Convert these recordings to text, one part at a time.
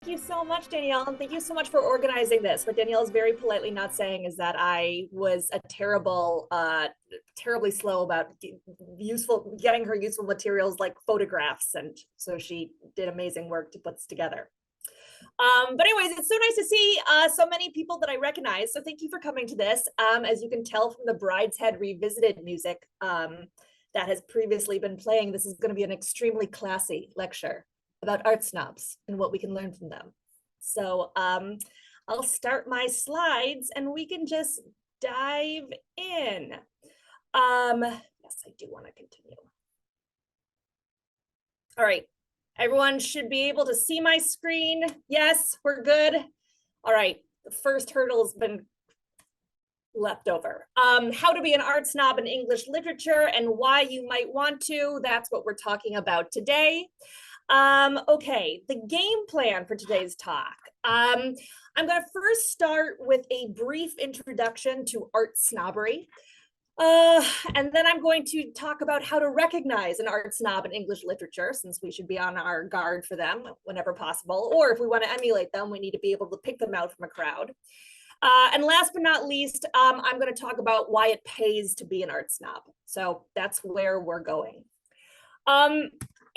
you so much, Danielle, and thank you so much for organizing this. What Danielle is very politely not saying is that I was a terribly slow about getting her useful materials like photographs, and so she did amazing work to put this together. But anyways, it's so nice to see so many people that I recognize. So thank you for coming to this. As you can tell from the Brideshead Revisited music that has previously been playing, this is going to be an extremely classy lecture about art snobs and what we can learn from them. So I'll start my slides and we can just dive in. Yes, I do want to continue. All right, everyone should be able to see my screen. Yes, we're good. All right, the first hurdle has been leapt over. How to be an art snob in English literature and why you might want to. That's what we're talking about today. Okay, the game plan for today's talk. I'm going to first start with a brief introduction to art snobbery. And then I'm going to talk about how to recognize an art snob in English literature, since we should be on our guard for them whenever possible, or if we want to emulate them, we need to be able to pick them out from a crowd. And last but not least, I'm going to talk about why it pays to be an art snob. So that's where we're going.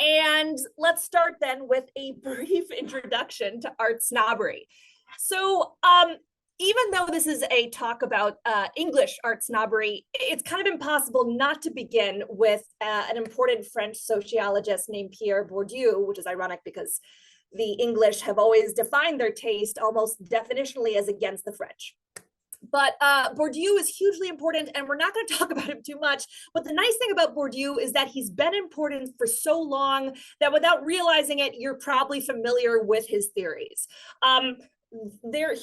And let's start then with a brief introduction to art snobbery. So even though this is a talk about English art snobbery, it's kind of impossible not to begin with an important French sociologist named Pierre Bourdieu, which is ironic because the English have always defined their taste almost definitionally as against the French. But Bourdieu is hugely important, and we're not going to talk about him too much. But the nice thing about Bourdieu is that he's been important for so long that without realizing it, you're probably familiar with his theories.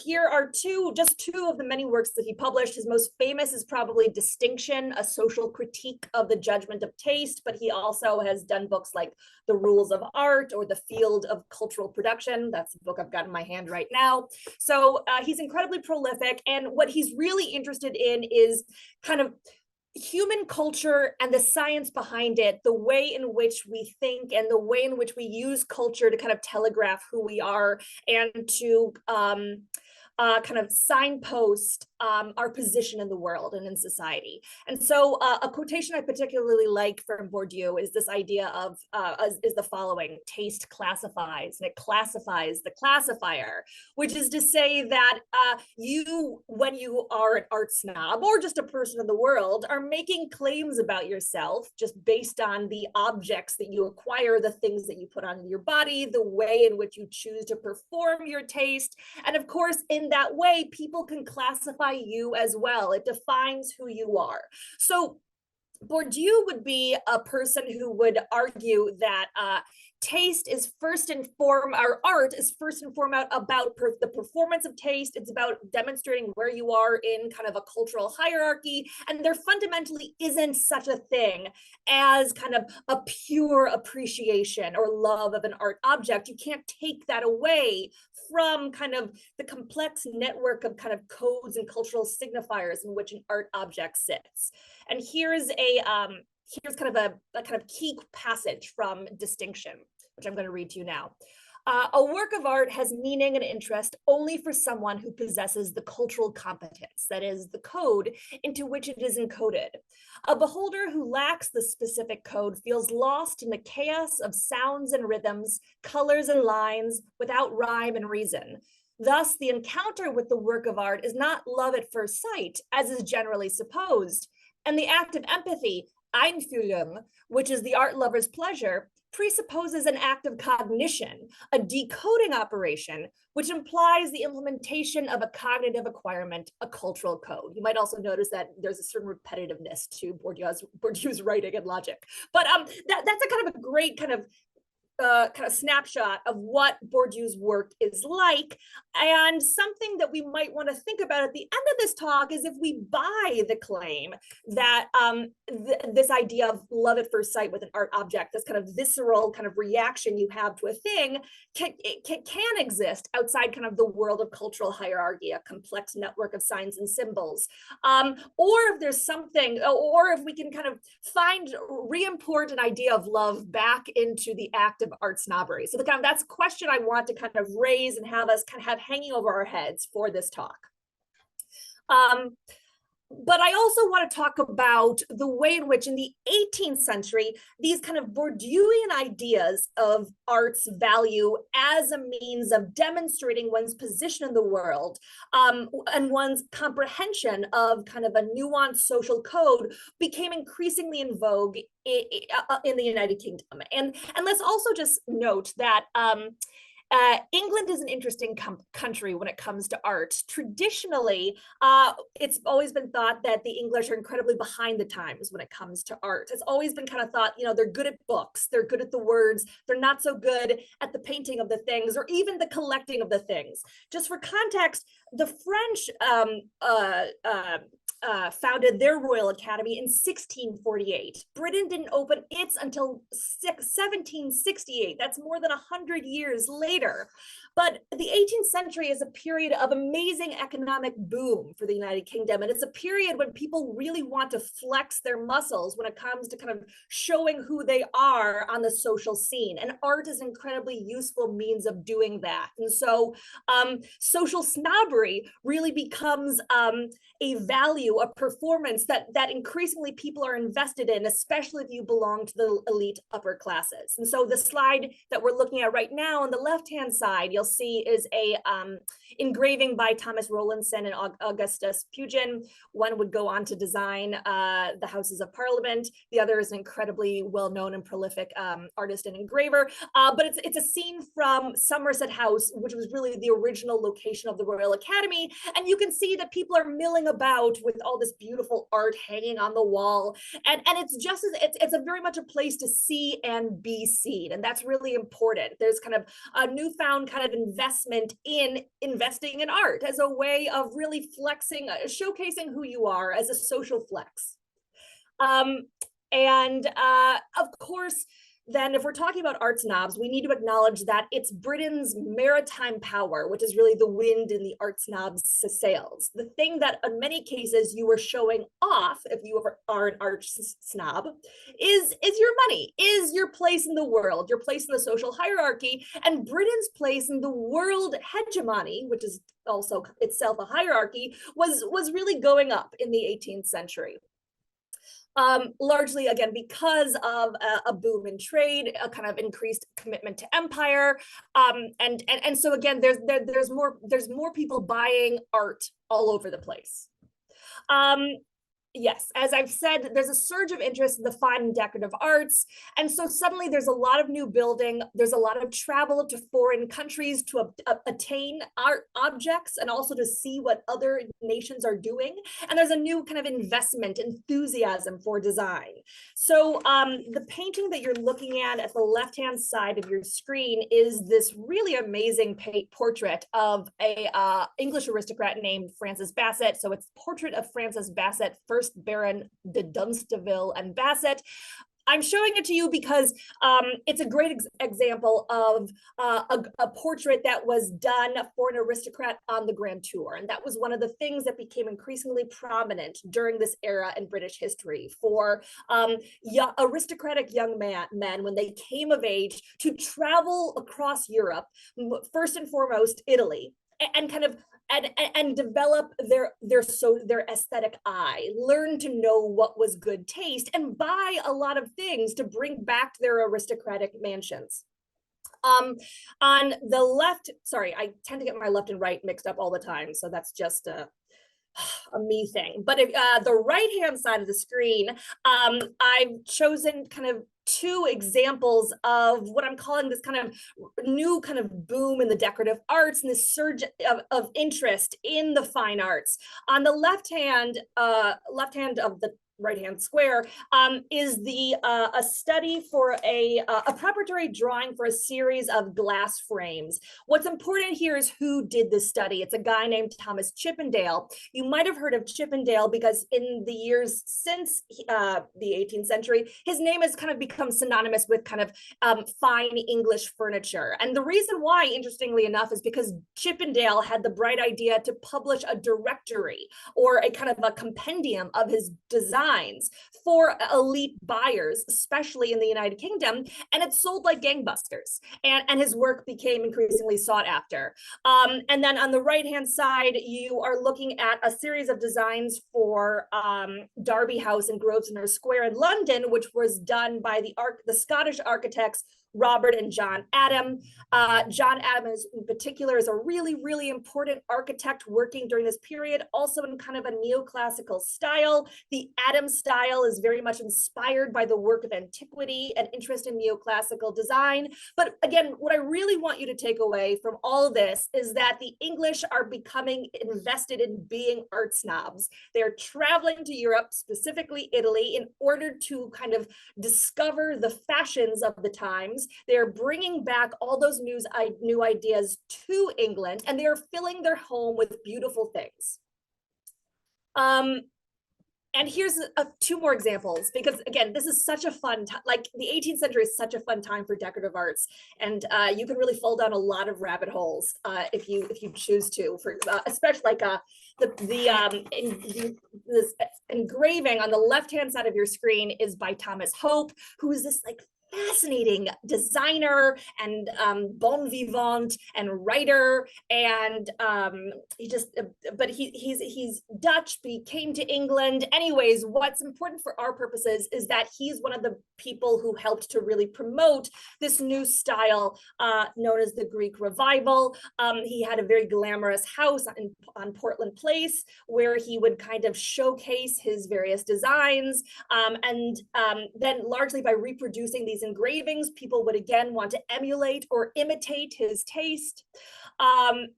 Here are just two of the many works that he published. His most famous is probably Distinction, a social critique of the judgment of taste, but he also has done books like The Rules of Art or The Field of Cultural Production. That's the book I've got in my hand right now. So he's incredibly prolific, and what he's really interested in is kind of human culture and the science behind it, the way in which we think and the way in which we use culture to kind of telegraph who we are and to kind of signpost our position in the world and in society. And so a quotation I particularly like from Bourdieu is this idea of, is the following: taste classifies, and it classifies the classifier, which is to say that you, when you are an art snob or just a person in the world, are making claims about yourself just based on the objects that you acquire, the things that you put on your body, the way in which you choose to perform your taste. And of course, in that way, people can classify you as well. It defines who you are. So Bourdieu would be a person who would argue that taste is first and foremost, or art is first and foremost about the performance of taste. It's about demonstrating where you are in kind of a cultural hierarchy, and there fundamentally isn't such a thing as kind of a pure appreciation or love of an art object. You can't take that away from kind of the complex network of kind of codes and cultural signifiers in which an art object sits. And here's kind of a kind of key passage from Distinction, which I'm going to read to you now. A work of art has meaning and interest only for someone who possesses the cultural competence, that is, the code into which it is encoded. A beholder who lacks the specific code feels lost in the chaos of sounds and rhythms, colors and lines, without rhyme and reason. Thus, the encounter with the work of art is not love at first sight, as is generally supposed, and the act of empathy, Einfühlung, which is the art lover's pleasure, presupposes an act of cognition, a decoding operation, which implies the implementation of a cognitive acquirement, a cultural code. You might also notice that there's a certain repetitiveness to Bourdieu's writing and logic. But that's a kind of a great kind of snapshot of what Bourdieu's work is like. And something that we might want to think about at the end of this talk is if we buy the claim that this idea of love at first sight with an art object, this kind of visceral kind of reaction you have to a thing, can exist outside kind of the world of cultural hierarchy, a complex network of signs and symbols. Or if there's something, or if we can kind of re-import an idea of love back into the act effective art snobbery? So that's a question I want to kind of raise and have us kind of have hanging over our heads for this talk. But I also want to talk about the way in which in the 18th century, these kind of Bourdieuian ideas of art's value as a means of demonstrating one's position in the world and one's comprehension of kind of a nuanced social code became increasingly in vogue in the United Kingdom. And let's also just note that England is an interesting country when it comes to art. Traditionally, it's always been thought that the English are incredibly behind the times when it comes to art. It's always been kind of thought, they're good at books, they're good at the words, they're not so good at the painting of the things or even the collecting of the things. Just for context, the French founded their Royal Academy in 1648. Britain didn't open its until 1768. That's more than 100 years later. But the 18th century is a period of amazing economic boom for the United Kingdom. And it's a period when people really want to flex their muscles when it comes to kind of showing who they are on the social scene. And art is an incredibly useful means of doing that. And so social snobbery really becomes a value, a performance that increasingly people are invested in, especially if you belong to the elite upper classes. And so the slide that we're looking at right now on the left-hand side, you'll see is a engraving by Thomas Rowlandson and Augustus Pugin. One would go on to design the Houses of Parliament. The other is an incredibly well-known and prolific artist and engraver. But it's a scene from Somerset House, which was really the original location of the Royal Academy. And you can see that people are milling about with all this beautiful art hanging on the wall. And it's just it's a very much a place to see and be seen. And that's really important. There's kind of a newfound kind of investment in investing in art as a way of really flexing, showcasing who you are as a social flex. Of course, then if we're talking about art snobs, we need to acknowledge that it's Britain's maritime power, which is really the wind in the art snobs' sails. The thing that in many cases you are showing off, if you are an art snob, is your money, is your place in the world, your place in the social hierarchy, and Britain's place in the world hegemony, which is also itself a hierarchy, was really going up in the 18th century. Largely, again, because of a boom in trade, a kind of increased commitment to empire, and so again, there's more people buying art all over the place. Yes, as I've said, there's a surge of interest in the fine and decorative arts. And so suddenly there's a lot of new building. There's a lot of travel to foreign countries to attain art objects and also to see what other nations are doing. And there's a new kind of investment, enthusiasm for design. So the painting that you're looking at the left-hand side of your screen is this really amazing portrait of a English aristocrat named Francis Bassett. So it's Portrait of Francis Bassett, first Baron de Dunstable and Bassett. I'm showing it to you because it's a great example of a portrait that was done for an aristocrat on the Grand Tour. And that was one of the things that became increasingly prominent during this era in British history for aristocratic young men when they came of age to travel across Europe, first and foremost Italy, and kind of and develop their aesthetic eye, learn to know what was good taste, and buy a lot of things to bring back to their aristocratic mansions. On the left, sorry, I tend to get my left and right mixed up all the time, so that's just a me thing. But if, the right-hand side of the screen, I've chosen kind of two examples of what I'm calling this kind of new kind of boom in the decorative arts and this surge of interest in the fine arts. On the left hand of the right-hand square is a study for a preparatory drawing for a series of glass frames. What's important here is who did this study. It's a guy named Thomas Chippendale. You might have heard of Chippendale because in the years since the 18th century, his name has kind of become synonymous with kind of fine English furniture. And the reason why, interestingly enough, is because Chippendale had the bright idea to publish a directory or a kind of a compendium of his design designs for elite buyers, especially in the United Kingdom, and it sold like gangbusters. And his work became increasingly sought after. And then on the right-hand side, you are looking at a series of designs for Derby House in Grosvenor Square in London, which was done by the Scottish architects Robert and John Adam. John Adam in particular is a really, really important architect working during this period, also in kind of a neoclassical style. The Adam style is very much inspired by the work of antiquity and interest in neoclassical design. But again, what I really want you to take away from all of this is that the English are becoming invested in being art snobs. They're traveling to Europe, specifically Italy, in order to kind of discover the fashions of the times. They're bringing back all those new ideas to England, and they're filling their home with beautiful things. And here's two more examples, because again, this is such a fun time. Like the 18th century is such a fun time for decorative arts, and you can really fall down a lot of rabbit holes if you choose to. For especially like this engraving on the left-hand side of your screen is by Thomas Hope, who is this like fascinating designer and bon vivant and writer, and he's Dutch, but he came to England. Anyways, what's important for our purposes is that he's one of the people who helped to really promote this new style known as the Greek Revival. He had a very glamorous house on Portland Place where he would kind of showcase his various designs, and then largely by reproducing these engravings, people would again want to emulate or imitate his taste. On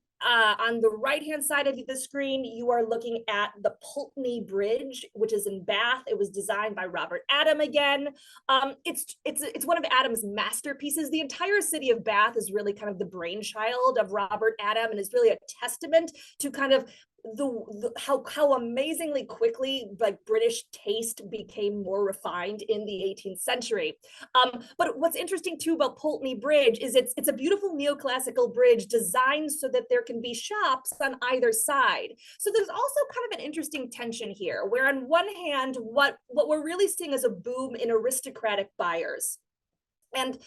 the right-hand side of the screen, you are looking at the Pulteney Bridge, which is in Bath. It was designed by Robert Adam again. It's one of Adam's masterpieces. The entire city of Bath is really kind of the brainchild of Robert Adam, and is really a testament to kind of how amazingly quickly like British taste became more refined in the 18th century. But what's interesting too about Pulteney Bridge is it's a beautiful neoclassical bridge designed so that there can be shops on either side. So there's also kind of an interesting tension here, where on one hand, what we're really seeing is a boom in aristocratic buyers. And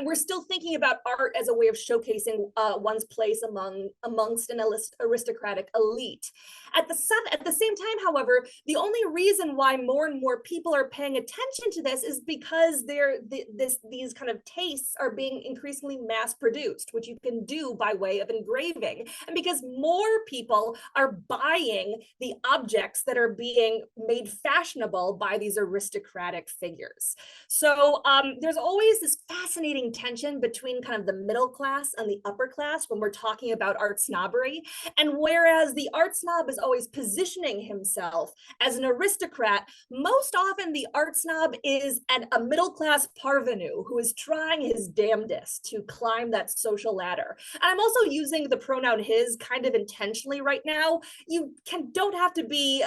we're still thinking about art as a way of showcasing one's place amongst an aristocratic elite. At the same time, however, the only reason why more and more people are paying attention to this is because these kind of tastes are being increasingly mass produced, which you can do by way of engraving, and because more people are buying the objects that are being made fashionable by these aristocratic figures. So there's always this fascinating tension between kind of the middle class and the upper class when we're talking about art snobbery. And whereas the art snob is always positioning himself as an aristocrat, most often the art snob is a middle class parvenu who is trying his damnedest to climb that social ladder. And I'm also using the pronoun his kind of intentionally right now. You don't have to be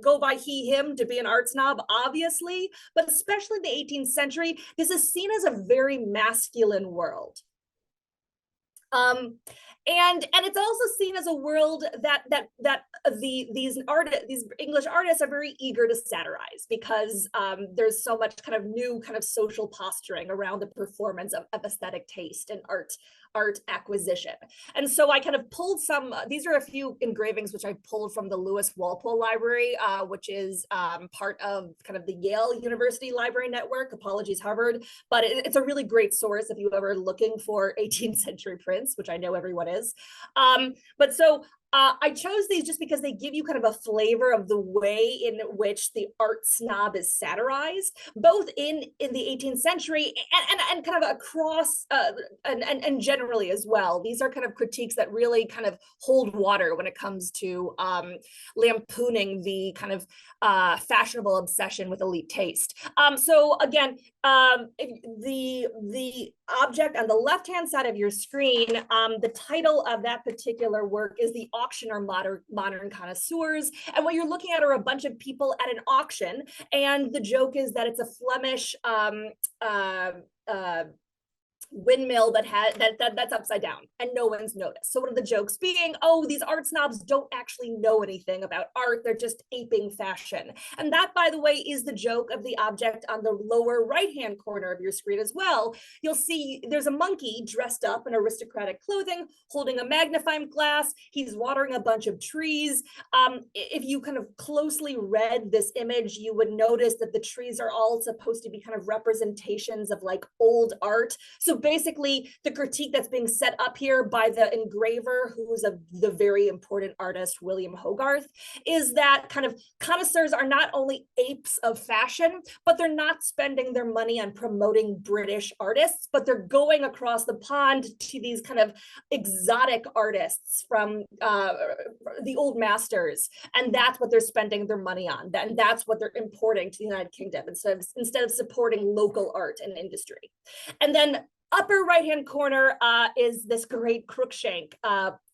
go by he, him to be an art snob, obviously, but especially in the 18th century, this is seen as a very masculine world. And it's also seen as a world that these English artists are very eager to satirize, because there's so much kind of new kind of social posturing around the performance of aesthetic taste and art acquisition. And so I kind of pulled these are a few engravings which I pulled from the Lewis Walpole Library, which is part of kind of the Yale University Library Network. Apologies, Harvard, but it's a really great source if you're ever looking for 18th century prints, which I know everyone is. But so I chose these just because they give you kind of a flavor of the way in which the art snob is satirized, both in the 18th century and kind of across and generally as well. These are kind of critiques that really kind of hold water when it comes to lampooning the kind of fashionable obsession with elite taste. So again, the object on the left-hand side of your screen, the title of that particular work is The Auction or Modern Connoisseurs. And what you're looking at are a bunch of people at an auction. And the joke is that it's a Flemish windmill that's upside down and no one's noticed. So one of the jokes being, oh, these art snobs don't actually know anything about art, they're just aping fashion. And that, by the way, is the joke of the object on the lower right hand corner of your screen as well. You'll see there's a monkey dressed up in aristocratic clothing holding a magnifying glass. He's watering a bunch of trees. If you kind of closely read this image, you would notice that the trees are all supposed to be kind of representations of like old art. So basically, the critique that's being set up here by the engraver, who's the very important artist, William Hogarth, is that kind of connoisseurs are not only apes of fashion, but they're not spending their money on promoting British artists, but they're going across the pond to these kind of exotic artists from the old masters. And that's what they're spending their money on. And that's what they're importing to the United Kingdom instead of supporting local art and industry. And then upper right-hand corner is this great Crookshank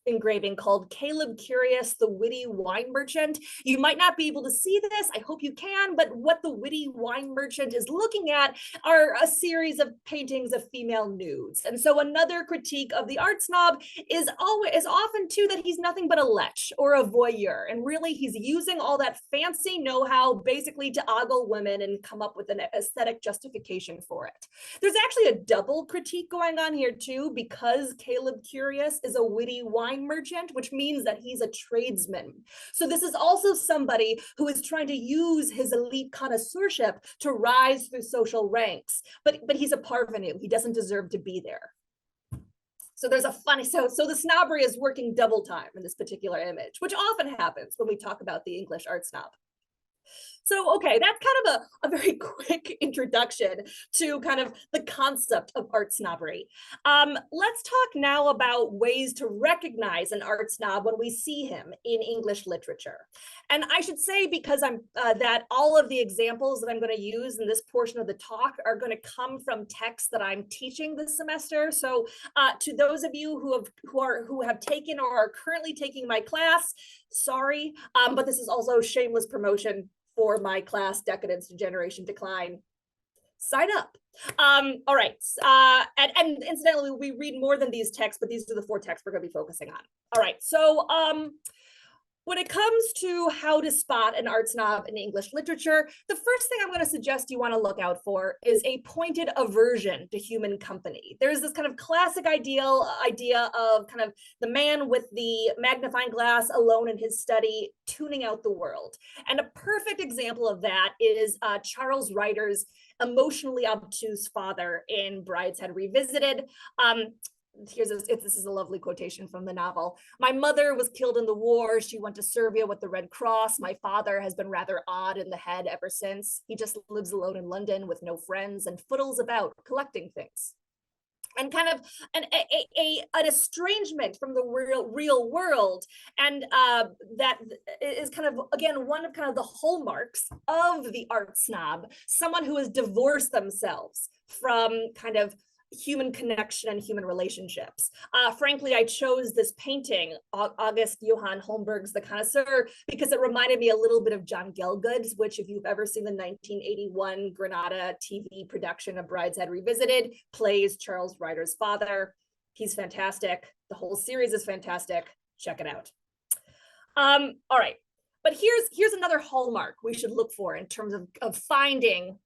engraving called Caleb Curious, the Witty Wine Merchant. You might not be able to see this, I hope you can, but what the Witty Wine Merchant is looking at are a series of paintings of female nudes. And so another critique of the art snob is often too that he's nothing but a lech or a voyeur. And really he's using all that fancy know-how basically to ogle women and come up with an aesthetic justification for it. There's actually a double critique going on here too, because Caleb Curious is a witty wine merchant, which means that he's a tradesman. So this is also somebody who is trying to use his elite connoisseurship to rise through social ranks, but he's a parvenu. He doesn't deserve to be there. So there's a funny, so the snobbery is working double time in this particular image, which often happens when we talk about the English art snob. So, okay, that's kind of a very quick introduction to kind of the concept of art snobbery. Let's talk now about ways to recognize an art snob when we see him in English literature. And I should say, because that all of the examples that I'm going to use in this portion of the talk are going to come from texts that I'm teaching this semester. So to those of you who have taken or are currently taking my class, sorry, but this is also shameless promotion for my class, Decadence, Degeneration, Decline. Sign up. All right. And incidentally, we read more than these texts, but these are the 4 texts we're going to be focusing on. All right. So when it comes to how to spot an art snob in English literature, the first thing I'm going to suggest you want to look out for is a pointed aversion to human company. There's this kind of classic idea of kind of the man with the magnifying glass alone in his study, tuning out the world. And a perfect example of that is Charles Ryder's emotionally obtuse father in Brideshead Revisited. This is a lovely quotation from the novel. My mother was killed in the war. She went to Serbia with the Red Cross. My father has been rather odd in the head ever since. He just lives alone in London with no friends and fiddles about collecting things. And kind of an estrangement from the real world. And that is kind of, again, one of kind of the hallmarks of the art snob, someone who has divorced themselves from kind of human connection and human relationships. Frankly, I chose this painting, August Johann Holmberg's The Connoisseur, because it reminded me a little bit of John Gielgud's, which if you've ever seen the 1981 Granada TV production of Brideshead Revisited, plays Charles Ryder's father. He's fantastic. The whole series is fantastic. Check it out. All right, but here's another hallmark we should look for in terms of finding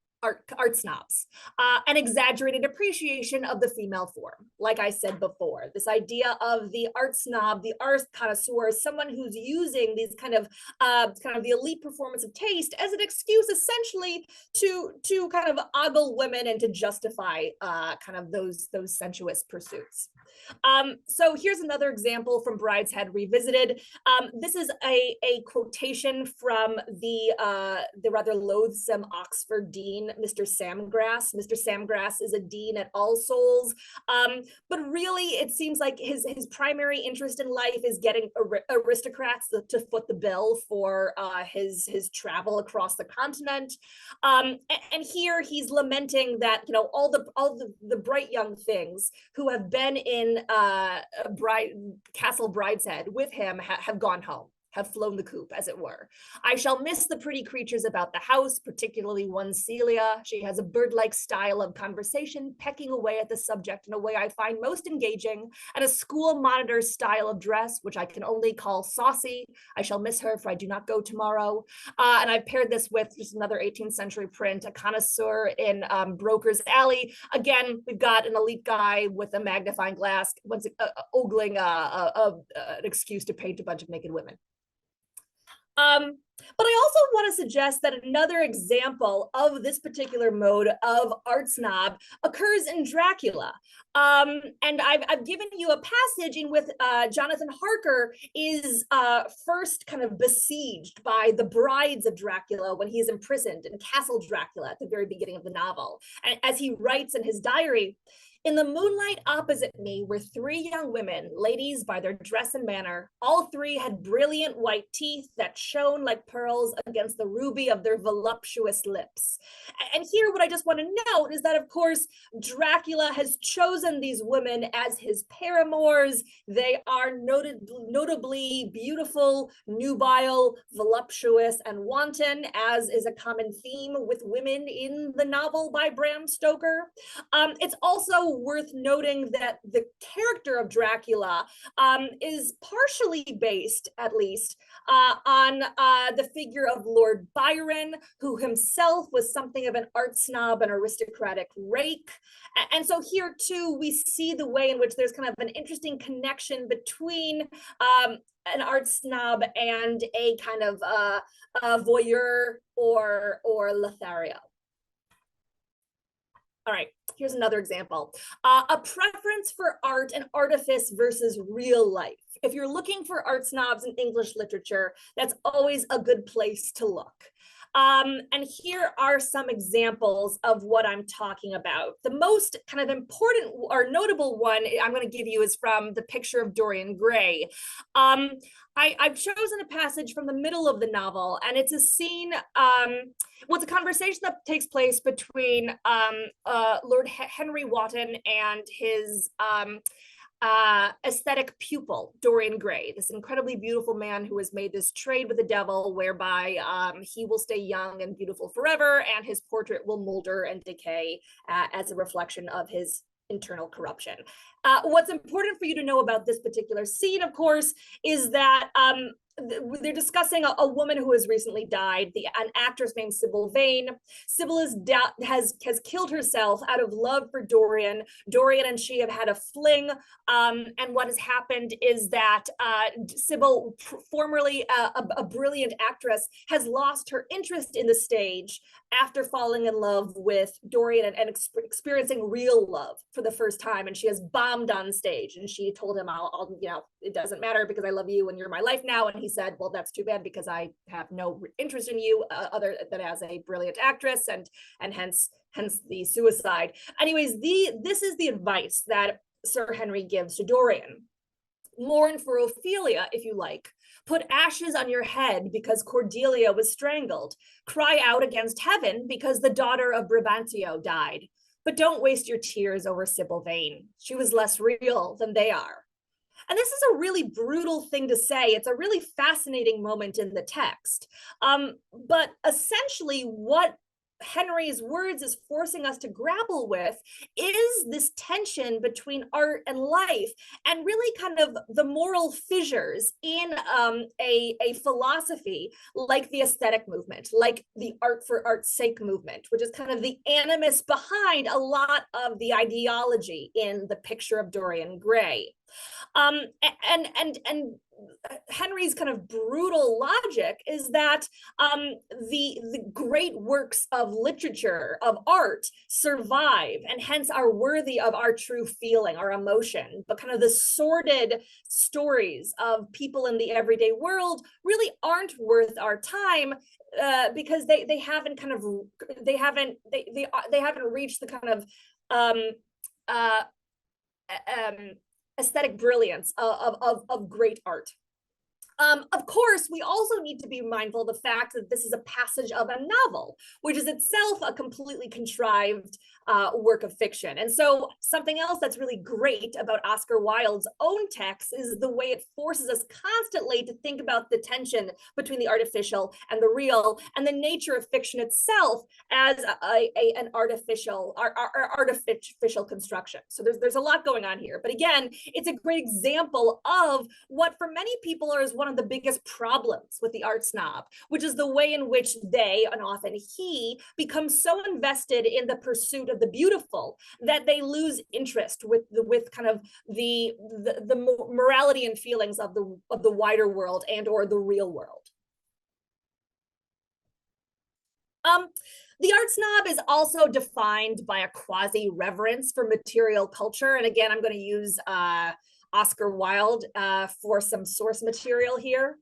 art snobs, an exaggerated appreciation of the female form. Like I said before, this idea of the art snob, the art connoisseur, someone who's using these kind of the elite performance of taste as an excuse essentially to kind of ogle women and to justify kind of those sensuous pursuits. So here's another example from Brideshead Revisited. This is a quotation from the rather loathsome Oxford dean, Mr. Samgrass. Mr. Samgrass is a dean at All Souls, but really it seems like his primary interest in life is getting aristocrats to foot the bill for his travel across the continent. And here he's lamenting that, you know, all the bright young things who have been in Castle Brideshead with him have gone home. have flown the coop, as it were. I shall miss the pretty creatures about the house, particularly one Celia. She has a bird-like style of conversation, pecking away at the subject in a way I find most engaging, and a school monitor's style of dress, which I can only call saucy. I shall miss her, for I do not go tomorrow. And I've paired this with just another 18th century print, a connoisseur in Broker's Alley. Again, we've got an elite guy with a magnifying glass, once ogling an excuse to paint a bunch of naked women. But I also want to suggest that another example of this particular mode of art snob occurs in Dracula. And I've given you a passage in which Jonathan Harker is first kind of besieged by the brides of Dracula when he is imprisoned in Castle Dracula at the very beginning of the novel. And as he writes in his diary, in the moonlight opposite me were three young women, ladies by their dress and manner. All three had brilliant white teeth that shone like pearls against the ruby of their voluptuous lips. And here, what I just want to note is that, of course, Dracula has chosen these women as his paramours. They are notably beautiful, nubile, voluptuous, and wanton, as is a common theme with women in the novel by Bram Stoker. It's also worth noting that the character of Dracula is partially based, at least, on the figure of Lord Byron, who himself was something of an art snob and aristocratic rake. And so here, too, we see the way in which there's kind of an interesting connection between an art snob and a kind of voyeur or Lothario. All right, here's another example. A preference for art and artifice versus real life. If you're looking for art snobs in English literature, that's always a good place to look. And here are some examples of what I'm talking about. The most kind of important or notable one I'm going to give you is from The Picture of Dorian Gray. I've chosen a passage from the middle of the novel, and it's a scene, well, it's a conversation that takes place between Lord Henry Wotton and his aesthetic pupil, Dorian Gray, this incredibly beautiful man who has made this trade with the devil whereby he will stay young and beautiful forever, and his portrait will molder and decay as a reflection of his internal corruption. What's important for you to know about this particular scene, of course, is that they're discussing a woman who has recently died, an actress named Sybil Vane. Sybil has killed herself out of love for Dorian. Dorian and she have had a fling, and what has happened is that Sybil, formerly a brilliant actress, has lost her interest in the stage after falling in love with Dorian and experiencing real love for the first time, and she has bombed on stage. And she told him, "I'll, you know, it doesn't matter because I love you and you're my life now." And he said, "Well, that's too bad because I have no interest in you other than as a brilliant actress," and hence the suicide. Anyways, this is the advice that Sir Henry gives to Dorian. Mourn for Ophelia, if you like. Put ashes on your head because Cordelia was strangled. Cry out against heaven because the daughter of Brabantio died. But don't waste your tears over Sybil Vane. She was less real than they are. And this is a really brutal thing to say. It's a really fascinating moment in the text. But essentially what Henry's words is forcing us to grapple with is this tension between art and life, and really kind of the moral fissures in a philosophy like the aesthetic movement, like the art for art's sake movement, which is kind of the animus behind a lot of the ideology in The Picture of Dorian Gray. And Henry's kind of brutal logic is that the great works of literature, of art, survive and hence are worthy of our true feeling, our emotion. But kind of the sordid stories of people in the everyday world really aren't worth our time because they haven't reached the kind of aesthetic brilliance of great art. Of course, we also need to be mindful of the fact that this is a passage of a novel, which is itself a completely contrived work of fiction. And so something else that's really great about Oscar Wilde's own text is the way it forces us constantly to think about the tension between the artificial and the real, and the nature of fiction itself as an artificial construction. So there's a lot going on here. But again, it's a great example of what for many people is one of the biggest problems with the art snob, which is the way in which they, and often he, becomes so invested in the pursuit of the beautiful that they lose interest with kind of the morality and feelings of the wider world and or the real world. The art snob is also defined by a quasi-reverence for material culture. And again, I'm going to use Oscar Wilde for some source material here.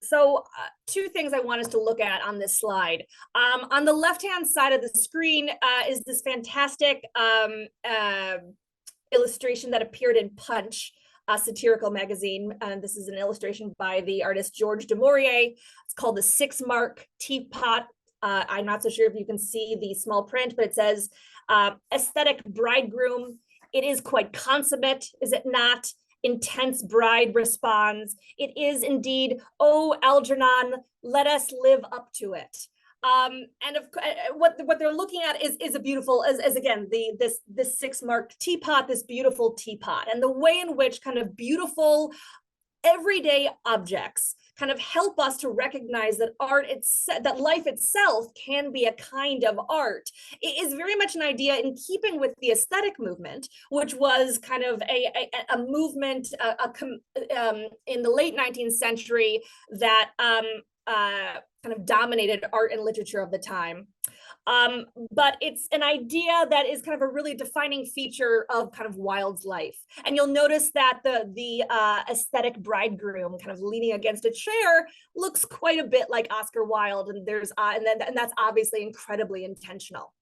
So two things I want us to look at on this slide. On the left-hand side of the screen is this fantastic illustration that appeared in Punch, a satirical magazine. And this is an illustration by the artist George du Maurier. It's called the 6-mark teapot. I'm not so sure if you can see the small print, but it says, aesthetic bridegroom. It is quite consummate, is it not? Intense bride responds. It is indeed, oh, Algernon, let us live up to it. And what they're looking at is a beautiful, as again, this 6-mark teapot, this beautiful teapot, and the way in which kind of beautiful everyday objects kind of help us to recognize that that life itself can be a kind of art. It is very much an idea in keeping with the aesthetic movement, which was kind of a movement in the late 19th century that kind of dominated art and literature of the time. But it's an idea that is kind of a really defining feature of kind of Wilde's life. And you'll notice that the aesthetic bridegroom kind of leaning against a chair looks quite a bit like Oscar Wilde, and and that's obviously incredibly intentional.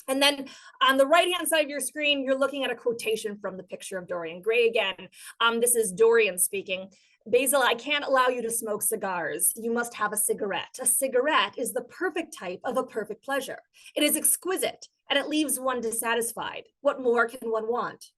And then on the right-hand side of your screen, you're looking at a quotation from the picture of Dorian Gray again. This is Dorian speaking. Basil, I can't allow you to smoke cigars. You must have a cigarette. A cigarette is the perfect type of a perfect pleasure. It is exquisite, and it leaves one dissatisfied. What more can one want?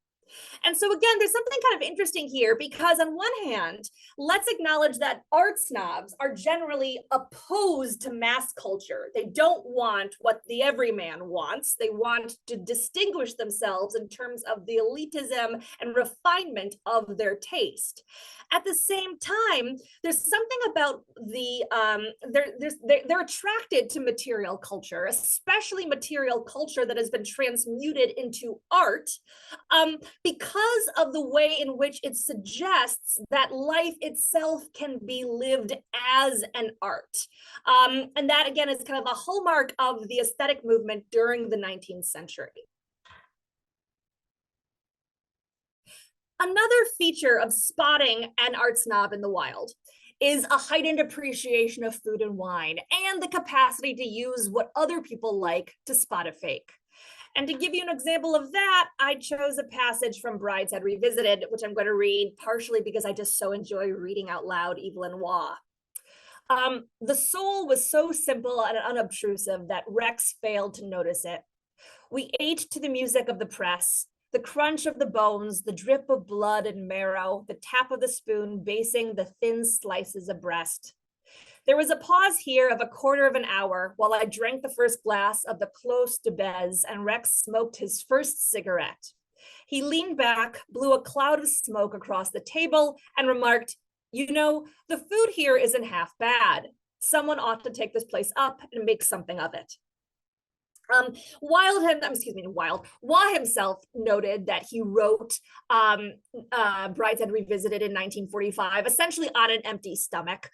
And so again, there's something kind of interesting here, because on one hand, let's acknowledge that art snobs are generally opposed to mass culture. They don't want what the everyman wants. They want to distinguish themselves in terms of the elitism and refinement of their taste. At the same time, there's something about they're attracted to material culture, especially material culture that has been transmuted into art, because of the way in which it suggests that life itself can be lived as an art. And that, again, is kind of a hallmark of the aesthetic movement during the 19th century. Another feature of spotting an art snob in the wild is a heightened appreciation of food and wine, and the capacity to use what other people like to spot a fake. And to give you an example of that, I chose a passage from Brideshead Revisited, which I'm going to read partially because I just so enjoy reading out loud Evelyn Waugh. The soul was so simple and unobtrusive that Rex failed to notice it. We ate to the music of the press, the crunch of the bones, the drip of blood and marrow, the tap of the spoon basting the thin slices of breast. There was a pause here of a quarter of an hour while I drank the first glass of the Clos de Bez and Rex smoked his first cigarette. He leaned back, blew a cloud of smoke across the table, and remarked, "You know, the food here isn't half bad. Someone ought to take this place up and make something of it." Waugh himself noted that he wrote Brideshead Revisited in 1945, essentially on an empty stomach,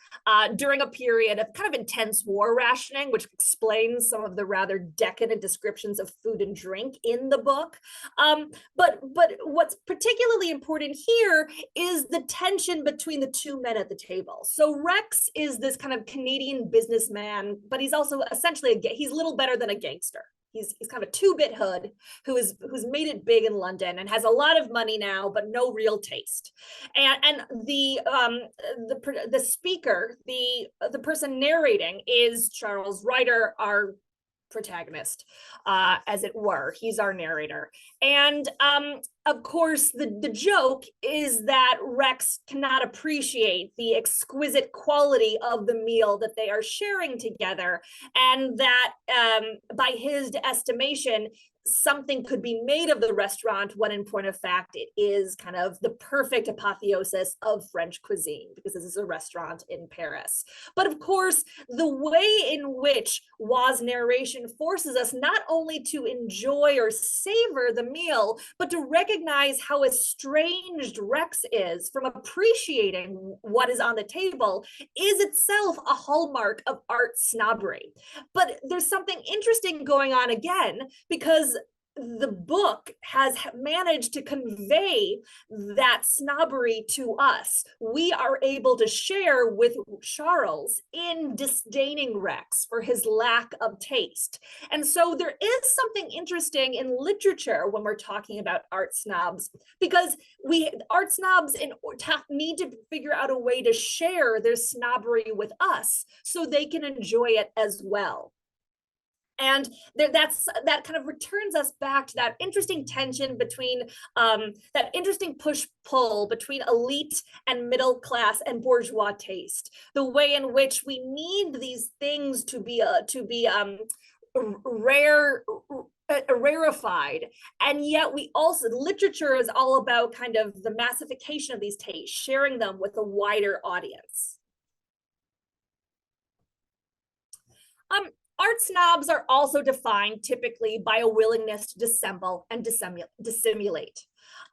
during a period of kind of intense war rationing, which explains some of the rather decadent descriptions of food and drink in the book. But what's particularly important here is the tension between the two men at the table. So Rex is this kind of Canadian businessman, but he's also essentially he's little better than a gangster. He's kind of a two-bit hood who's made it big in London and has a lot of money now, but no real taste. And the speaker, the person narrating, is Charles Ryder, our protagonist, as it were. He's our narrator. And of course, the joke is that Rex cannot appreciate the exquisite quality of the meal that they are sharing together, and that by his estimation, something could be made of the restaurant when in point of fact it is kind of the perfect apotheosis of French cuisine, because this is a restaurant in Paris. But of course, the way in which Wa's narration forces us not only to enjoy or savor the meal, but to recognize how estranged Rex is from appreciating what is on the table, is itself a hallmark of art snobbery. But there's something interesting going on again, because the book has managed to convey that snobbery to us. We are able to share with Charles in disdaining Rex for his lack of taste. And so there is something interesting in literature when we're talking about art snobs, because art snobs need to figure out a way to share their snobbery with us so they can enjoy it as well. And that kind of returns us back to that interesting tension between that interesting push-pull between elite and middle class and bourgeois taste. The way in which we need these things to be rarefied, and yet we also, literature is all about kind of the massification of these tastes, sharing them with a wider audience. Art snobs are also defined typically by a willingness to dissemble and dissimulate.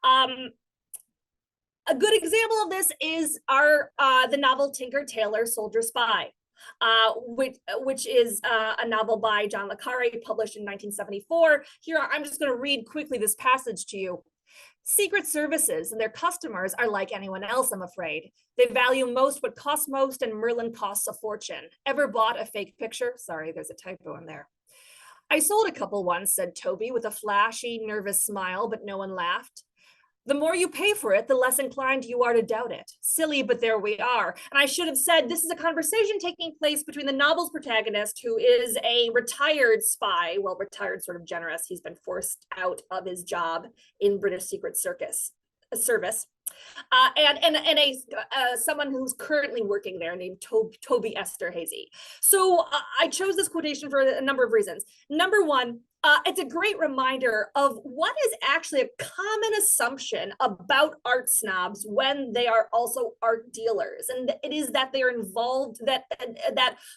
A good example of this is the novel Tinker Tailor Soldier Spy, which is a novel by John le Carré, published in 1974. Here, I'm just going to read quickly this passage to you. Secret services and their customers are like anyone else, I'm afraid. They value most what costs most, and Merlin costs a fortune. Ever bought a fake picture? Sorry, there's a typo in there. I sold a couple once, said Toby with a flashy, nervous smile, but no one laughed. The more you pay for it, the less inclined you are to doubt it. Silly, but there we are. And I should have said, this is a conversation taking place between the novel's protagonist, who is a retired spy, well, retired sort of generous. He's been forced out of his job in British Secret Service. And someone who's currently working there named Toby Esterhazy. So I chose this quotation for a number of reasons. Number one, it's a great reminder of what is actually a common assumption about art snobs when they are also art dealers. And it is that they are involved, that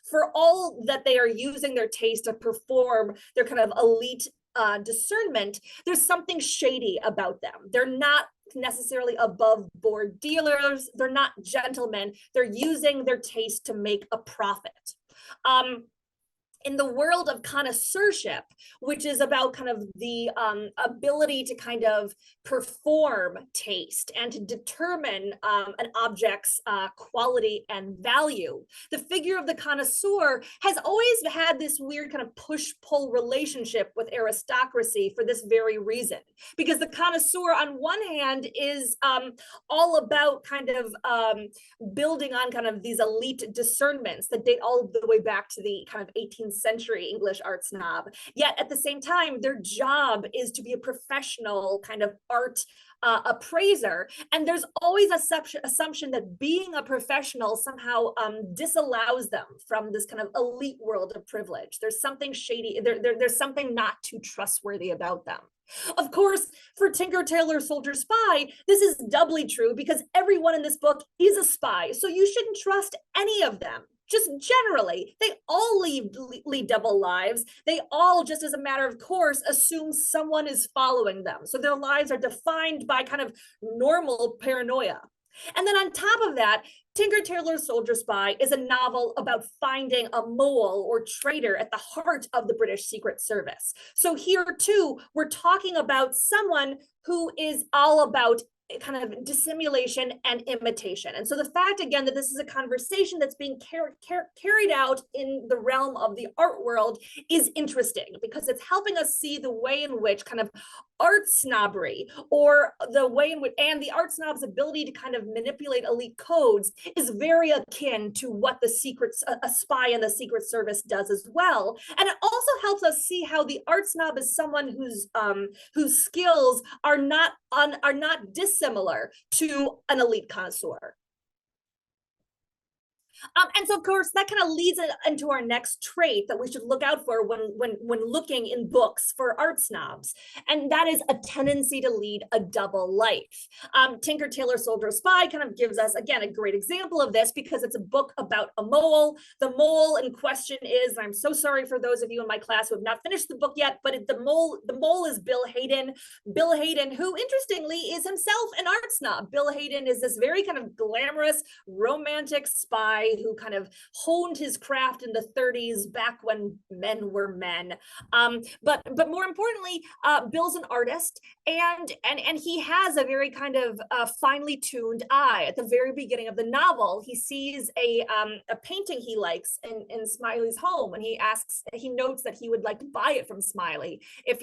for all that they are using their taste to perform their kind of elite discernment, there's something shady about them. They're not necessarily above board dealers. They're not gentlemen. They're using their taste to make a profit. In the world of connoisseurship, which is about kind of the ability to kind of perform taste and to determine an object's quality and value, the figure of the connoisseur has always had this weird kind of push-pull relationship with aristocracy for this very reason. Because the connoisseur, on one hand, is all about kind of building on kind of these elite discernments that date all the way back to the kind of 18th century English art snob. Yet at the same time, their job is to be a professional kind of art appraiser. And there's always a assumption that being a professional somehow disallows them from this kind of elite world of privilege. There's something shady, there's something not too trustworthy about them. Of course, for Tinker Tailor Soldier Spy, this is doubly true because everyone in this book is a spy. So you shouldn't trust any of them. Just generally, they all lead double lives. They all, just as a matter of course, assume someone is following them. So their lives are defined by kind of normal paranoia. And then on top of that, Tinker Tailor Soldier Spy is a novel about finding a mole or traitor at the heart of the British Secret Service. So here too, we're talking about someone who is all about kind of dissimulation and imitation. And so the fact, again, that this is a conversation that's being carried out in the realm of the art world is interesting, because it's helping us see the way in which kind of art snobbery, or the way in which, and the art snob's ability to kind of manipulate elite codes, is very akin to what the a spy in the Secret Service does as well. And it also helps us see how the art snob is someone whose skills are not dissimilar to an elite connoisseur. And so, of course, that kind of leads into our next trait that we should look out for when looking in books for art snobs, and that is a tendency to lead a double life. Tinker, Tailor, Soldier, Spy kind of gives us, again, a great example of this, because it's a book about a mole. The mole in question is, I'm so sorry for those of you in my class who have not finished the book yet, but the mole is Bill Hayden. Bill Hayden, who interestingly is himself an art snob. Bill Hayden is this very kind of glamorous, romantic spy who kind of honed his craft in the 30s, back when men were men. But more importantly, Bill's an artist, and he has a very kind of finely tuned eye. At the very beginning of the novel, he sees a painting he likes in Smiley's home, and he notes that he would like to buy it from Smiley if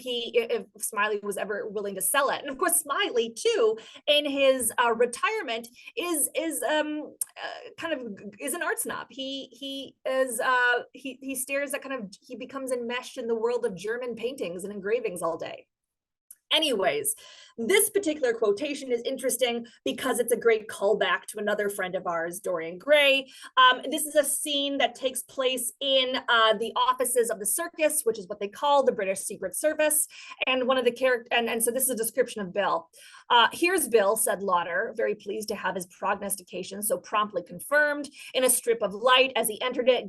Smiley was ever willing to sell it. And of course, Smiley too, in his retirement, is an art snob. He stares at he becomes enmeshed in the world of German paintings and engravings all day. Anyways, this particular quotation is interesting because it's a great callback to another friend of ours, Dorian Gray. This is a scene that takes place in the offices of the circus, which is what they call the British Secret Service. And one of the characters, and so this is a description of Bill. Here's Bill, said Lauder, very pleased to have his prognostication so promptly confirmed. In a strip of light as he entered it,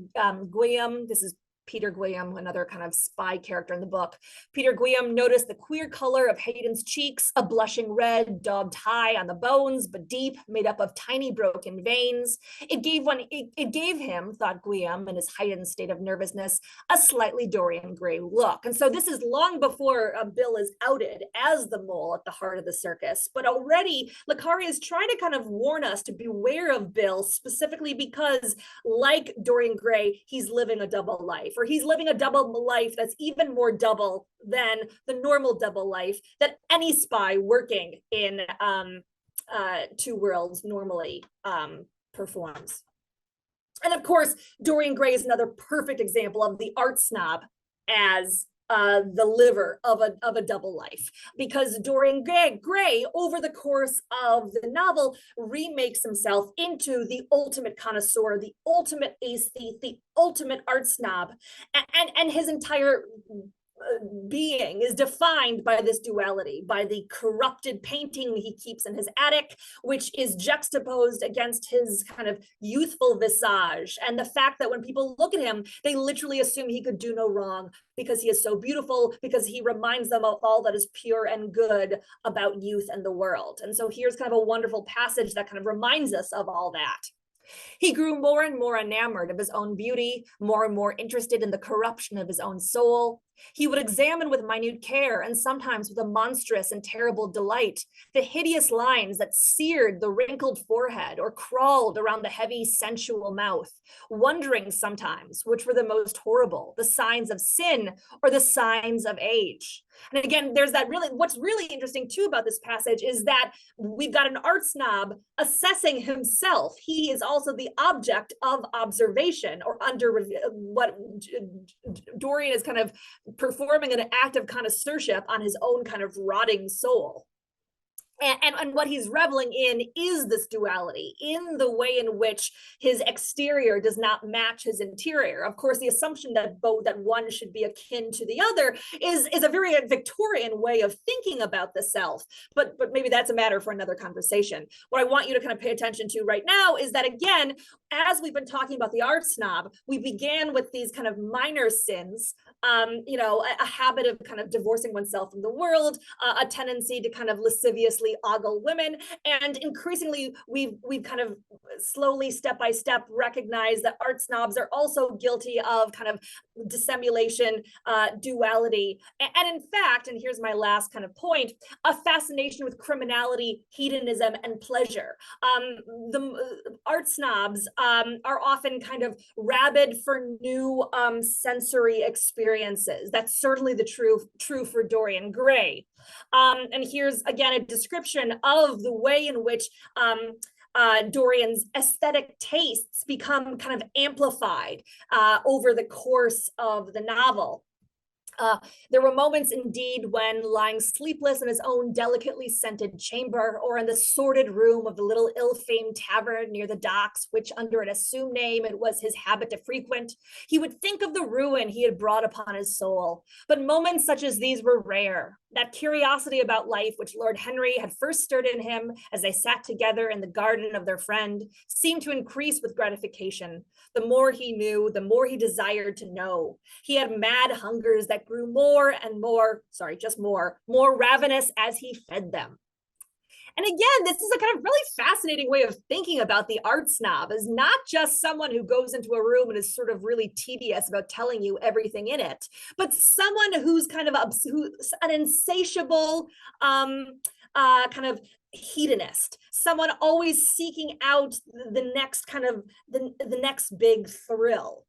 Guillaume, this is Peter Guillaume, another kind of spy character in the book. Peter Guillaume noticed the queer color of Hayden's cheeks, a blushing red, daubed high on the bones, but deep, made up of tiny broken veins. It gave him, thought Guillaume in his heightened state of nervousness, a slightly Dorian Gray look. And so this is long before Bill is outed as the mole at the heart of the circus. But already, Le Carré is trying to kind of warn us to beware of Bill, specifically because, like Dorian Gray, he's living a double life. Or he's living a double life that's even more double than the normal double life that any spy working in two worlds normally performs. And of course, Dorian Gray is another perfect example of the art snob as the liver of a double life, because Dorian Gray, over the course of the novel, remakes himself into the ultimate connoisseur, the ultimate aesthete, the ultimate art snob, and his entire being is defined by this duality, by the corrupted painting he keeps in his attic, which is juxtaposed against his kind of youthful visage, and the fact that when people look at him, they literally assume he could do no wrong because he is so beautiful, because he reminds them of all that is pure and good about youth and the world. And so here's kind of a wonderful passage that kind of reminds us of all that. He grew more and more enamored of his own beauty, more and more interested in the corruption of his own soul. He would examine with minute care, and sometimes with a monstrous and terrible delight, the hideous lines that seared the wrinkled forehead or crawled around the heavy, sensual mouth, wondering sometimes which were the most horrible, the signs of sin or the signs of age. And again, there's that what's really interesting too about this passage is that we've got an art snob assessing himself. He is also the object of observation, or under what Dorian is kind of performing an act of connoisseurship on his own kind of rotting soul. And what he's reveling in is this duality, in the way in which his exterior does not match his interior. Of course, the assumption that one should be akin to the other is a very Victorian way of thinking about the self, but maybe that's a matter for another conversation. What I want you to kind of pay attention to right now is that, again, as we've been talking about the art snob, we began with these kind of minor sins, you know, a habit of kind of divorcing oneself from the world, a tendency to kind of lasciviously ogle women, and increasingly we've kind of slowly, step by step, recognized that art snobs are also guilty of kind of dissimulation, duality, and in fact, and here's my last kind of point, a fascination with criminality, hedonism, and pleasure. The art snobs are often kind of rabid for new sensory experiences. That's certainly the true for Dorian Gray. And here's again a description of the way in which Dorian's aesthetic tastes become kind of amplified over the course of the novel. There were moments indeed when, lying sleepless in his own delicately scented chamber, or in the sordid room of the little ill-famed tavern near the docks, which under an assumed name it was his habit to frequent, he would think of the ruin he had brought upon his soul. But moments such as these were rare. That curiosity about life which Lord Henry had first stirred in him as they sat together in the garden of their friend seemed to increase with gratification. The more he knew, the more he desired to know. He had mad hungers that grew more and more, more ravenous as he fed them. And again, this is a kind of really fascinating way of thinking about the art snob, as not just someone who goes into a room and is sort of really tedious about telling you everything in it, but someone who's kind of an insatiable kind of hedonist, someone always seeking out the next kind of the next big thrill.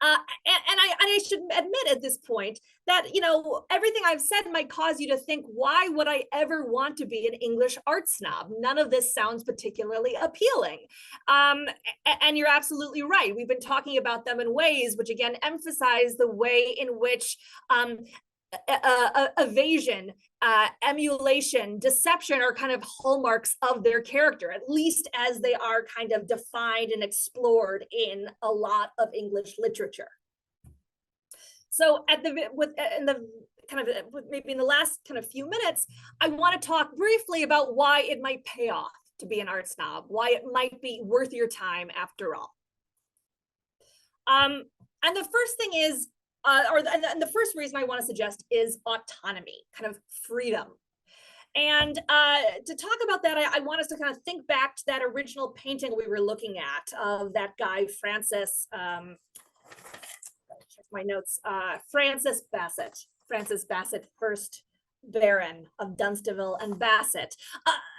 And I should admit at this point that, you know, everything I've said might cause you to think, why would I ever want to be an English art snob? None of this sounds particularly appealing. And you're absolutely right. We've been talking about them in ways which, again, emphasize the way in which evasion, emulation, deception are kind of hallmarks of their character, at least as they are kind of defined and explored in a lot of English literature. So maybe in the last kind of few minutes, I want to talk briefly about why it might pay off to be an art snob, why it might be worth your time after all. And the first thing is, and the first reason I want to suggest is autonomy, kind of freedom. And to talk about that, I want us to kind of think back to that original painting we were looking at of that guy, Francis, check my notes, Francis Bassett, first Baron of Dunstable and Bassett.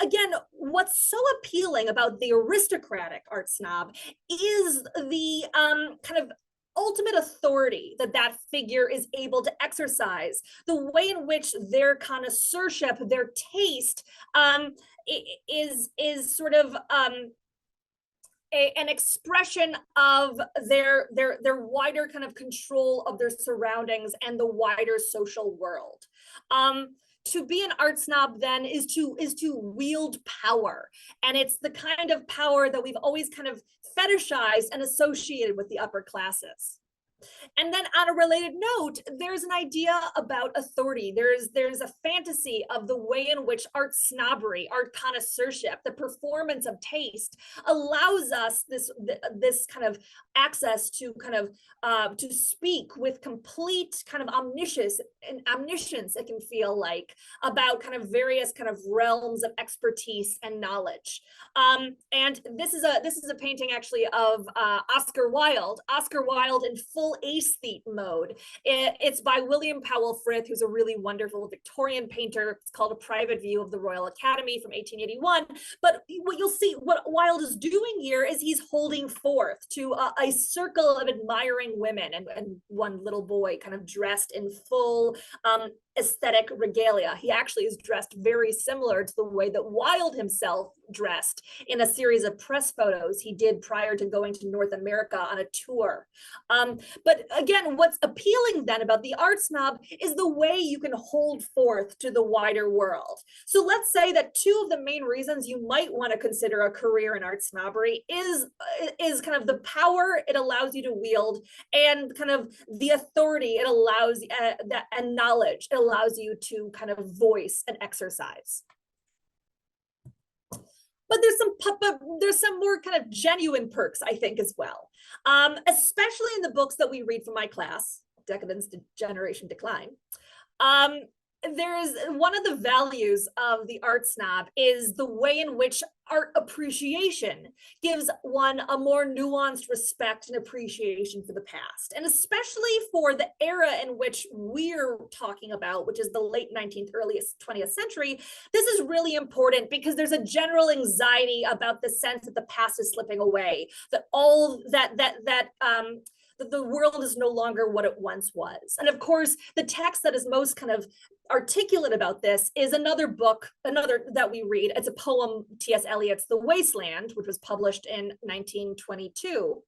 Again, what's so appealing about the aristocratic art snob is the kind of ultimate authority that figure is able to exercise, the way in which their connoisseurship, their taste, is sort of an expression of their wider kind of control of their surroundings and the wider social world. To be an art snob then is to wield power, and it's the kind of power that we've always kind of fetishized and associated with the upper classes. And then on a related note, there's an idea about authority. There's a fantasy of the way in which art snobbery, art connoisseurship, the performance of taste allows us this kind of access to kind of to speak with complete kind of omniscience, it can feel like, about kind of various kind of realms of expertise and knowledge. And this is a painting actually of Oscar Wilde in full aesthete mode. It's by William Powell Frith, who's a really wonderful Victorian painter. It's called A Private View of the Royal Academy from 1881. But what you'll see, what Wilde is doing here is he's holding forth to a circle of admiring women and one little boy kind of dressed in full aesthetic regalia. He actually is dressed very similar to the way that Wilde himself dressed in a series of press photos he did prior to going to North America on a tour. But again, what's appealing then about the art snob is the way you can hold forth to the wider world. So let's say that two of the main reasons you might want to consider a career in art snobbery is kind of the power it allows you to wield and kind of the authority it allows and knowledge it allows you to kind of voice and exercise. but there's some more kind of genuine perks, I think, as well. Especially in the books that we read from my class, Decadence, Degeneration, Decline. There is one of the values of the art snob is the way in which art appreciation gives one a more nuanced respect and appreciation for the past, and especially for the era in which we're talking about, which is the late 19th, early 20th century. This is really important because there's a general anxiety about the sense that the past is slipping away, that all that the world is no longer what it once was. And of course, the text that is most kind of articulate about this is another that we read. It's a poem, T.S. Eliot's The Wasteland, which was published in 1922.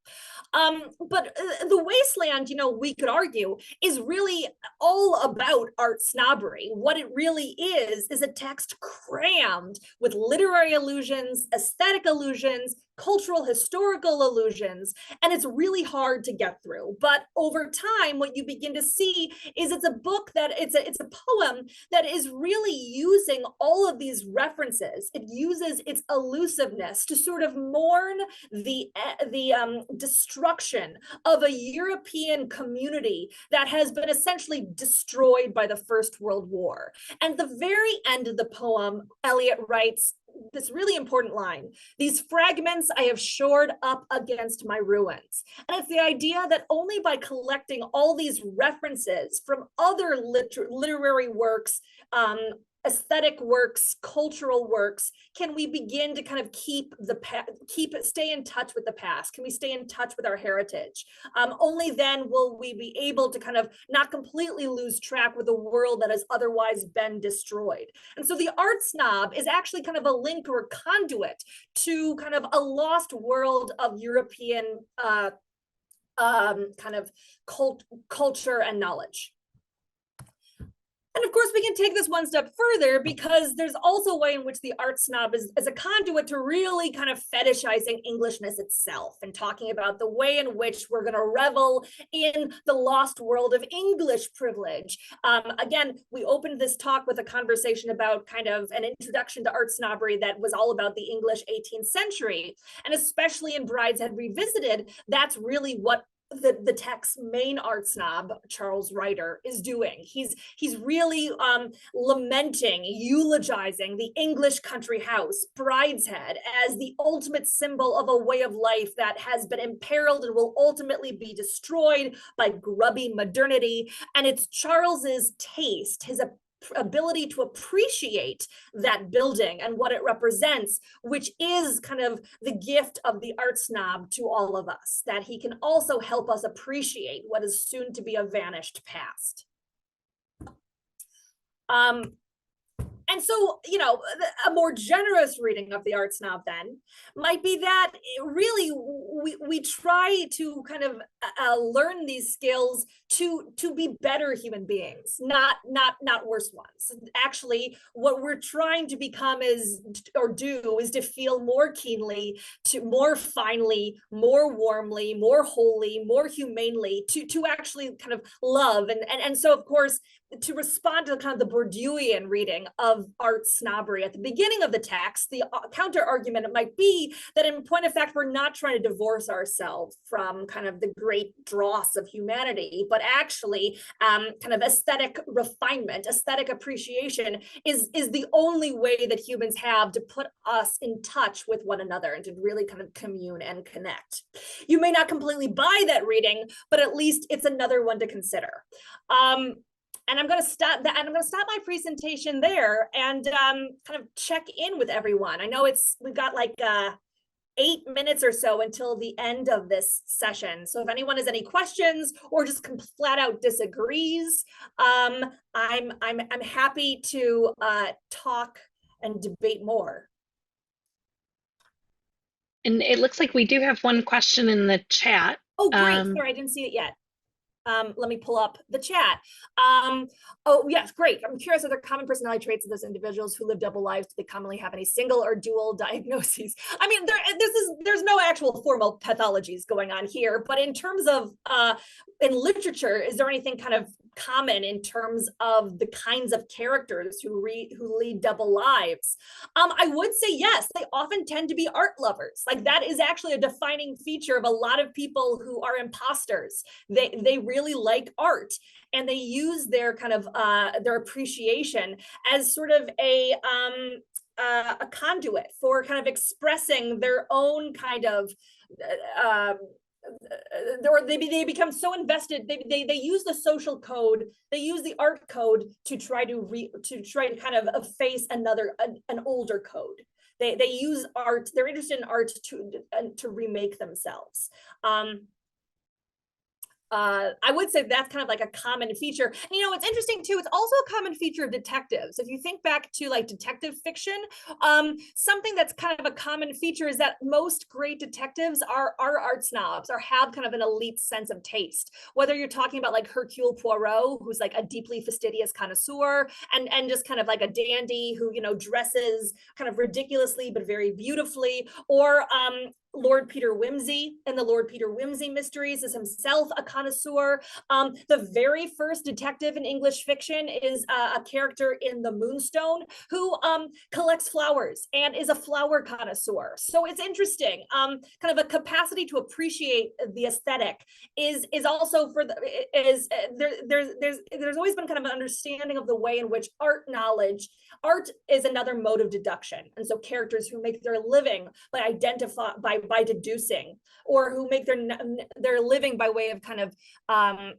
But The Wasteland, we could argue, is really all about art snobbery. What it really is a text crammed with literary allusions, aesthetic allusions, cultural, historical allusions, and it's really hard to get through. But over time, what you begin to see is it's a poem that is really using all of these references. It uses its elusiveness to sort of mourn the destruction of a European community that has been essentially destroyed by the First World War. And at the very end of the poem, Eliot writes this really important line: "These fragments I have shored up against my ruins." And it's the idea that only by collecting all these references from other literary works, aesthetic works, cultural works, can we begin to kind of stay in touch with the past? Can we stay in touch with our heritage? Only then will we be able to kind of not completely lose track with a world that has otherwise been destroyed. And so the art snob is actually kind of a link or a conduit to kind of a lost world of European kind of culture and knowledge. And of course, we can take this one step further, because there's also a way in which the art snob is a conduit to really kind of fetishizing Englishness itself and talking about the way in which we're going to revel in the lost world of English privilege. Again, we opened this talk with a conversation about kind of an introduction to art snobbery that was all about the English 18th century. And especially in Brideshead Revisited, that's really what the text's main art snob, Charles Ryder, is doing. He's really lamenting, eulogizing the English country house, Brideshead, as the ultimate symbol of a way of life that has been imperiled and will ultimately be destroyed by grubby modernity. And it's Charles's taste, his ability to appreciate that building and what it represents, which is kind of the gift of the art snob to all of us, that he can also help us appreciate what is soon to be a vanished past. And so, a more generous reading of the art snob then might be that really we try to kind of learn these skills to be better human beings, not worse ones. Actually, what we're trying to become is to feel more keenly, more finely, more warmly, more wholly, more humanely, to actually kind of love. And so, of course, to respond to kind of the Bourdieuian reading of art snobbery at the beginning of the text, the counter argument might be that in point of fact, we're not trying to divorce ourselves from kind of the great dross of humanity, but actually kind of aesthetic refinement, aesthetic appreciation is the only way that humans have to put us in touch with one another and to really kind of commune and connect. You may not completely buy that reading, but at least it's another one to consider. And I'm going to stop my presentation there and kind of check in with everyone. I know we've got like 8 minutes or so until the end of this session. So if anyone has any questions or just flat out disagrees, I'm happy to talk and debate more. And it looks like we do have one question in the chat. Oh, great. Sorry, I didn't see it yet. Let me pull up the chat. Oh, yes, great. I'm curious, are there common personality traits of those individuals who live double lives? Do they commonly have any single or dual diagnoses? I mean, there's no actual formal pathologies going on here, but in terms of in literature, is there anything kind of common in terms of the kinds of characters who lead double lives. I would say yes, they often tend to be art lovers. Like that is actually a defining feature of a lot of people who are imposters. They really like art, and they use their kind of their appreciation as sort of a conduit for kind of expressing their own kind of or they become so invested. They use the social code, they use the art code to try to kind of efface an older code. They use art, they're interested in art to remake themselves. I would say that's kind of like a common feature. And, you know, it's interesting too, it's also a common feature of detectives. If you think back to like detective fiction, something that's kind of a common feature is that most great detectives are art snobs or have kind of an elite sense of taste. Whether you're talking about like Hercule Poirot, who's like a deeply fastidious connoisseur, and just kind of like a dandy who, you know, dresses kind of ridiculously but very beautifully, or Lord Peter Wimsey and the Lord Peter Wimsey mysteries is himself a connoisseur. The very first detective in English fiction is a character in The Moonstone who collects flowers and is a flower connoisseur. So it's interesting. Kind of a capacity to appreciate the aesthetic is also for the there's always been kind of an understanding of the way in which art is another mode of deduction, and so characters who make their living by deducing, or who make their living by way of kind of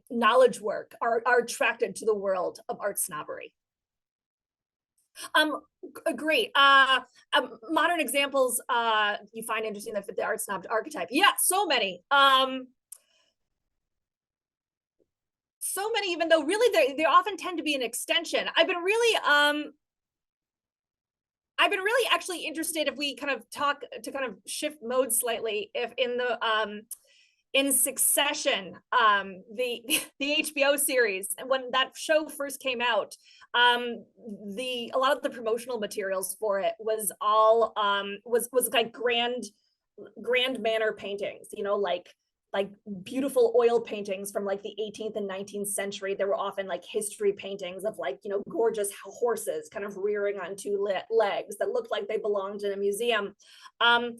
knowledge work are attracted to the world of art snobbery. Great. Modern examples you find interesting that fit the art snob archetype. Yeah, so many. So many, even though really they often tend to be an extension. I've been really actually interested, if we kind of talk to kind of shift mode slightly, if in the in Succession, the HBO series, when that show first came out, a lot of the promotional materials for it was all was like grand manner paintings, you know, like beautiful oil paintings from like the 18th and 19th century. There were often like history paintings of like, you know, gorgeous horses kind of rearing on two legs that looked like they belonged in a museum. But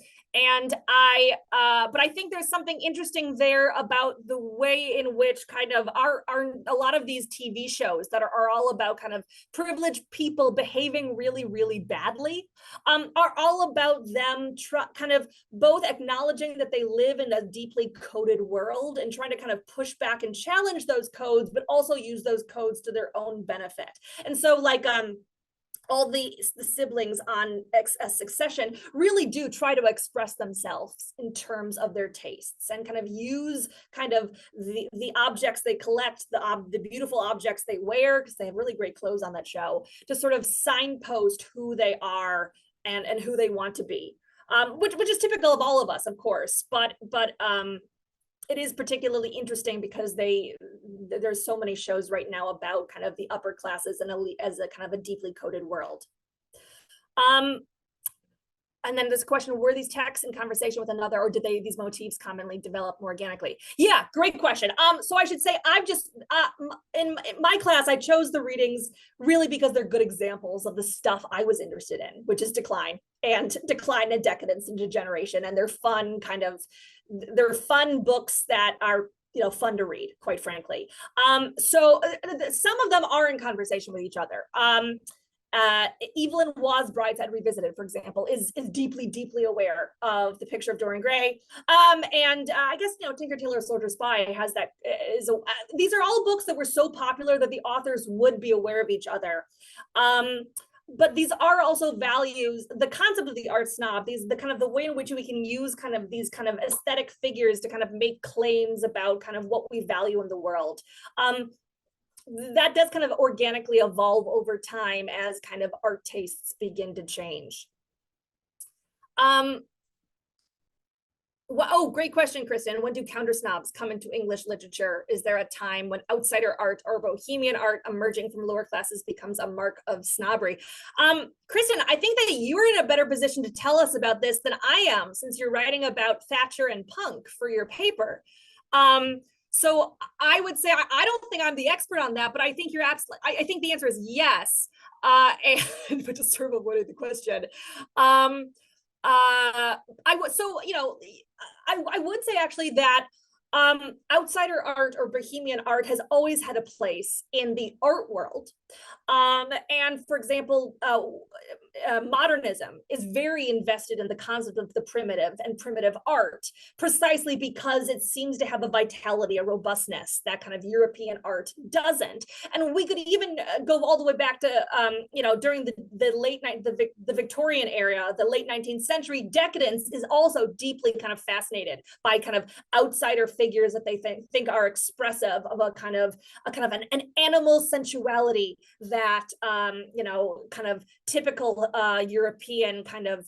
I think there's something interesting there about the way in which kind of a lot of these TV shows that are all about kind of privileged people behaving really, really badly, are all about them kind of both acknowledging that they live in a deeply coded world and trying to kind of push back and challenge those codes, but also use those codes to their own benefit. And so like all the siblings on Succession really do try to express themselves in terms of their tastes, and kind of use kind of the objects they collect, the beautiful objects they wear, because they have really great clothes on that show, to sort of signpost who they are and who they want to be, which is typical of all of us, of course, but it is particularly interesting because there's so many shows right now about kind of the upper classes and elite as a kind of a deeply coded world. And then there's a question, were these texts in conversation with another, or did these motifs commonly develop more organically? Yeah, great question. So I should say, I've just, in my class, I chose the readings really because they're good examples of the stuff I was interested in, which is decline and Decadence and Degeneration. And they're fun books that are, you know, fun to read, quite frankly. So some of them are in conversation with each other. Evelyn Waugh's Brideshead Revisited, for example, is deeply aware of the picture of Dorian Gray. And I guess, you know, Tinker Tailor Soldier Spy has that. These are all books that were so popular that the authors would be aware of each other. But these are also values, the concept of the art snob, the kind of the way in which we can use kind of these kind of aesthetic figures to kind of make claims about kind of what we value in the world. That does kind of organically evolve over time as kind of art tastes begin to change. Oh, great question, Kristen. When do counter snobs come into English literature? Is there a time when outsider art or bohemian art emerging from lower classes becomes a mark of snobbery? Kristen, I think that you're in a better position to tell us about this than I am, since you're writing about Thatcher and punk for your paper. So I would say I don't think I'm the expert on that, but I think you're absolutely. I think the answer is yes. And but to sort of avoid the question, I would so I would say actually that outsider art or bohemian art has always had a place in the art world. And for example, modernism is very invested in the concept of the primitive and primitive art, precisely because it seems to have a vitality, a robustness that kind of European art doesn't. And we could even go all the way back to, during the late night, the Victorian era, the late 19th century. Decadence is also deeply kind of fascinated by kind of outsider figures that they think are expressive of a kind of an animal sensuality that kind of typical European kind of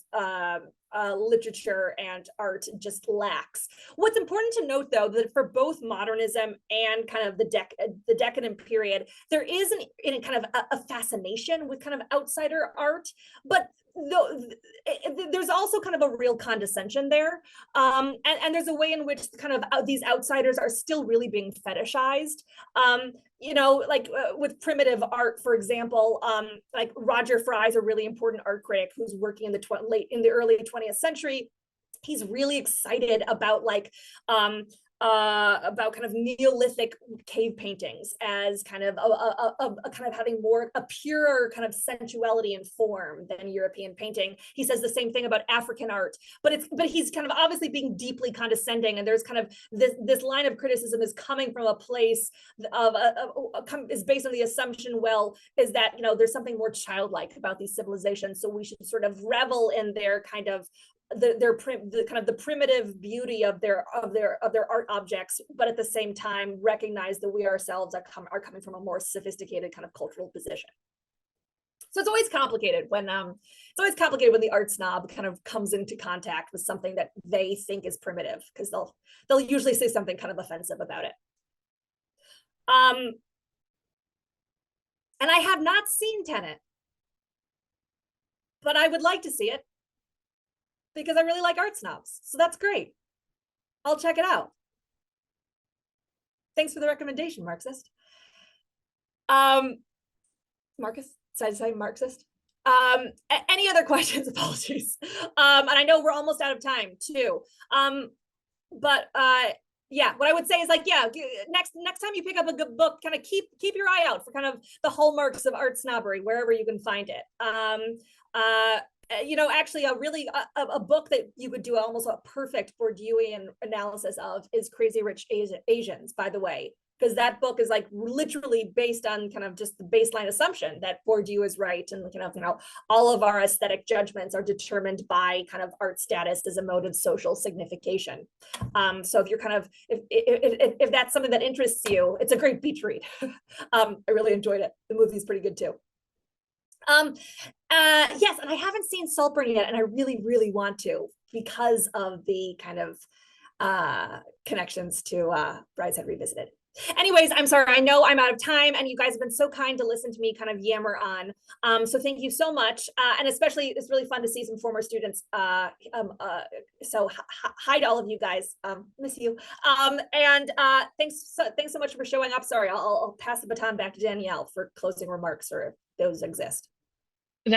literature and art just lacks. What's important to note, though, that for both modernism and kind of the decadent period, there is an kind of a fascination with kind of outsider art, but there's also kind of a real condescension there, and there's a way in which kind of these outsiders are still really being fetishized. Like with primitive art, for example, like Roger Fry is a really important art critic who's working in the early 20th century. He's really excited about about kind of Neolithic cave paintings as kind of a kind of having more a purer kind of sensuality and form than European painting. He says the same thing about African art, but he's kind of obviously being deeply condescending, and there's kind of this line of criticism is coming from a place is based on the assumption, well, is that there's something more childlike about these civilizations, so we should sort of revel in their kind of the primitive beauty of their art objects, but at the same time recognize that we ourselves are coming from a more sophisticated kind of cultural position. So it's always complicated when the art snob kind of comes into contact with something that they think is primitive, because they'll usually say something kind of offensive about it. And I have not seen Tenet, but I would like to see it, because I really like art snobs. So that's great. I'll check it out. Thanks for the recommendation, Marxist. Marcus, did I say Marxist? Any other questions? Apologies. And I know we're almost out of time too. But yeah, what I would say is next time you pick up a good book, kind of keep your eye out for kind of the hallmarks of art snobbery wherever you can find it. Actually a book that you could do almost a perfect Bourdieuian analysis of is Crazy Rich Asians, by the way, because that book is like literally based on kind of just the baseline assumption that Bourdieu is right, and all of our aesthetic judgments are determined by kind of art status as a mode of social signification. So if you're kind of if that's something that interests you, it's a great beach read. I really enjoyed it. The movie's pretty good too. Yes, and I haven't seen Saltburn yet, and I really, really want to, because of the kind of connections to Brideshead Revisited. Anyways, I'm sorry, I know I'm out of time, and you guys have been so kind to listen to me kind of yammer on. So thank you so much. And especially, it's really fun to see some former students. So hi to all of you guys. Miss you. And thanks so much for showing up. Sorry, I'll pass the baton back to Danielle for closing remarks, or if those exist.